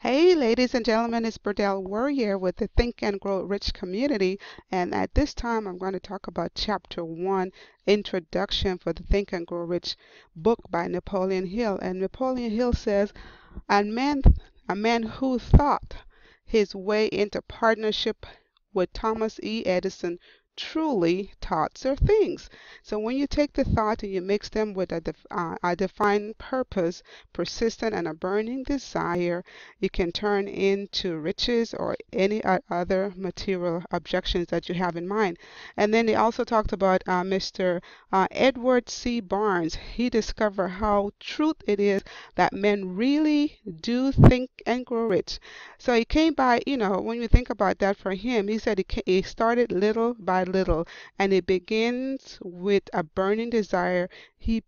Hey, ladies and gentlemen, it's Burdell Warrior with the Think and Grow Rich community. And at this time, I'm going to talk about Chapter 1, Introduction for the Think and Grow Rich book by Napoleon Hill. And Napoleon Hill says, a man, a man who thought his way into partnership with Thomas E. Edison truly thoughts are things. So when you take the thought and you mix them with a defined purpose, persistent and a burning desire, you can turn into riches or any other material objections that you have in mind. And then they also talked about Mr. Edward C. Barnes. He discovered how truth it is that men really do think and grow rich. So he came by, when you think about that for him, he said he started little by little, and it begins with a burning desire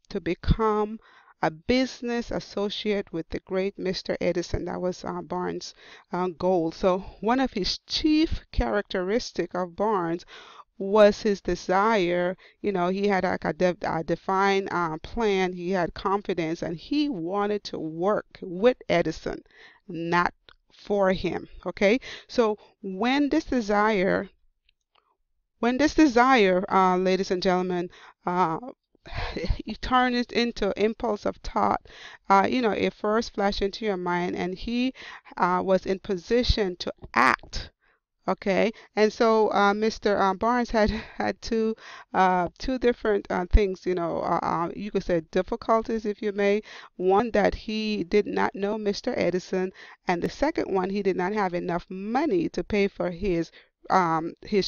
to become a business associate with the great Mr. Edison. That was Barnes' goal. So one of his chief characteristic of Barnes was his desire. He had like a defined plan. He had confidence, and he wanted to work with Edison, not for him. Okay, so when this desire, ladies and gentlemen, uh, you turn it into impulse of thought. It first flashed into your mind, and he was in position to act. Okay, and so Mr. Barnes had two different things, you could say difficulties, if you may. One, that he did not know Mr. Edison, and the second one, he did not have enough money to pay for his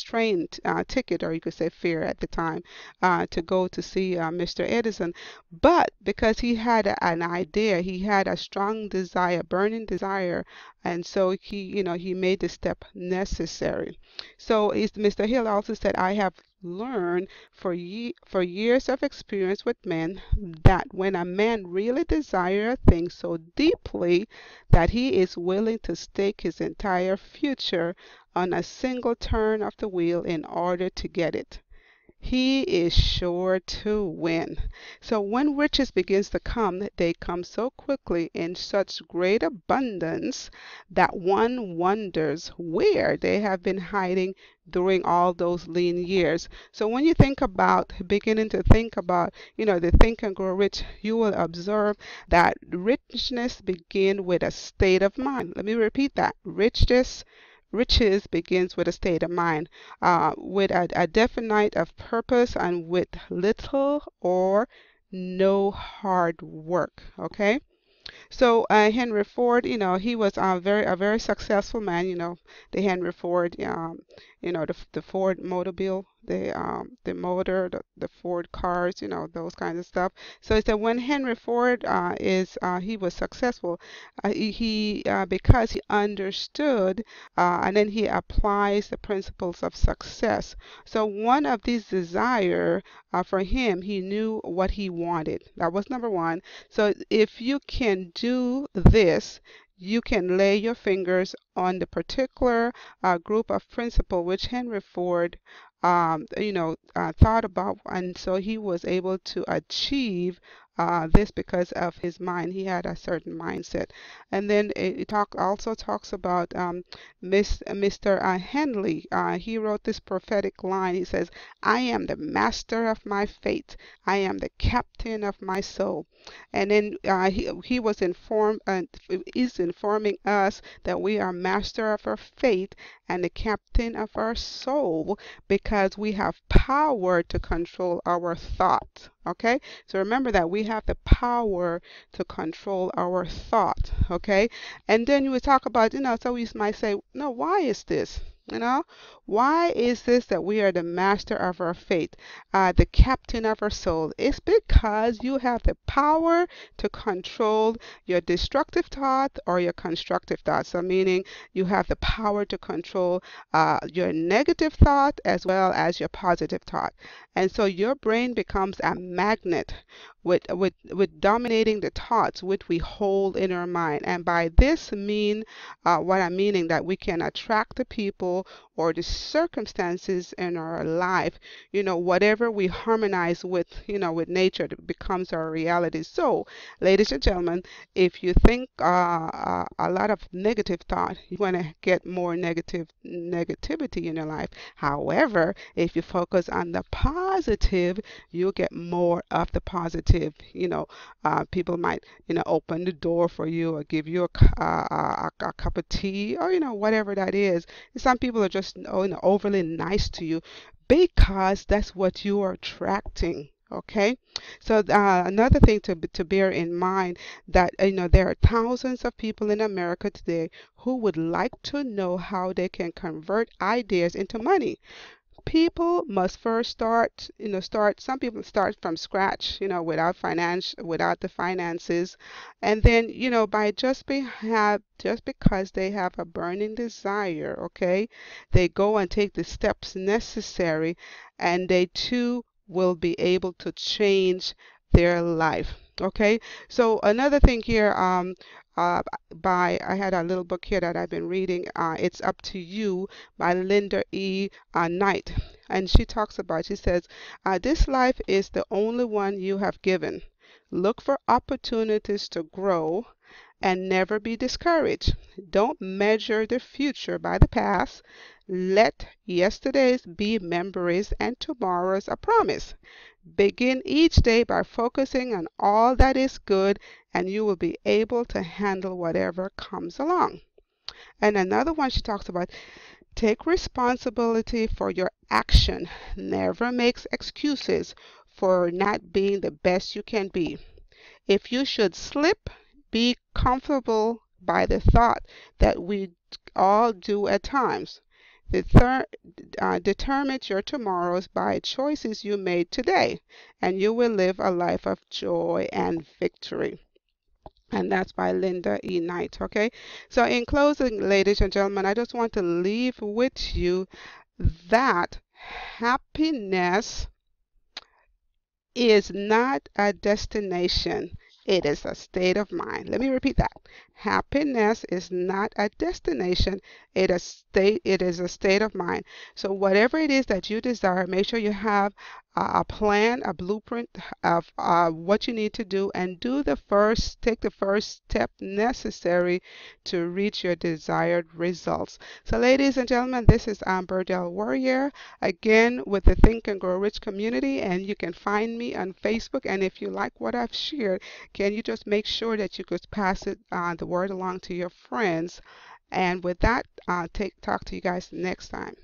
train ticket, or you could say fare at the time, to go to see Mr. Edison. But because he had an idea, he had a strong desire, burning desire, and so he made the step necessary. So Mr. Hill also said, I have learned for years of experience with men that when a man really desires a thing so deeply that he is willing to stake his entire future on a single turn of the wheel in order to get it, he is sure to win. So when riches begins to come, they come so quickly in such great abundance that one wonders where they have been hiding during all those lean years. So when you think about beginning to think about, the Think and Grow Rich, you will observe that richness begin with a state of mind. Let me repeat that. Riches begins with a state of mind, with a definite of purpose and with little or no hard work. Okay, so Henry Ford, he was a very successful man. The Henry Ford, the Ford Mobile, the motor, the Ford cars, those kinds of stuff. So it's that when Henry Ford he was successful, because he understood, and then he applies the principles of success. So one of these desire for him, he knew what he wanted. That was number one. So if you can do this, you can lay your fingers on the particular group of principle which Henry Ford, thought about, and so he was able to achieve this because of his mind. He had a certain mindset, and then also talks about Mr. Henley. He wrote this prophetic line. He says, "I am the master of my fate. I am the captain of my soul." And then he was informed and is informing us that we are master of our fate and the captain of our soul because we have power to control our thoughts. Okay, so remember that we have the power to control our thought. Okay, and then you would talk about, so we might say, no, why is this? You know, why is this that we are the master of our fate, the captain of our soul? It's because you have the power to control your destructive thought or your constructive thought. So, meaning you have the power to control your negative thought as well as your positive thought. And so your brain becomes a magnet with dominating the thoughts which we hold in our mind. And by this mean, what I'm meaning that we can attract the people people or the circumstances in our life, whatever we harmonize with, with nature, it becomes our reality. So, ladies and gentlemen, if you think a lot of negative thought, you want to get more negativity in your life. However, if you focus on the positive, you'll get more of the positive. People might, open the door for you or give you a cup of tea or, whatever that is. Some people are just, overly nice to you because that's what you are attracting. Okay, so another thing to bear in mind that there are thousands of people in America today who would like to know how they can convert ideas into money. People must first start, some people start from scratch, without the finances, and then, by just because they have a burning desire, okay, they go and take the steps necessary, and they too will be able to change their life. Okay, so another thing here, uh, I had a little book here that I've been reading. It's Up to You by Linda E. Knight. And she says, this life is the only one you have given. Look for opportunities to grow and never be discouraged. Don't measure the future by the past. Let yesterday's be memories and tomorrow's a promise. Begin each day by focusing on all that is good, and you will be able to handle whatever comes along. And another one she talks about, take responsibility for your action. Never make excuses for not being the best you can be. If you should slip, be comfortable by the thought that we all do at times. Determine your tomorrows by choices you made today, and you will live a life of joy and victory. And that's by Linda E. Knight. Okay. So, in closing, ladies and gentlemen, I just want to leave with you that happiness is not a destination. It is a state of mind. Let me repeat that. Happiness is not a destination. It is a state of mind. So whatever it is that you desire, make sure you have a plan, a blueprint of what you need to do, and take the first step necessary to reach your desired results. So, ladies and gentlemen, this is Amber Del Warrior again with the Think and Grow Rich community, and you can find me on Facebook. And if you like what I've shared, can you just make sure that you could pass the word along to your friends? And with that, talk to you guys next time.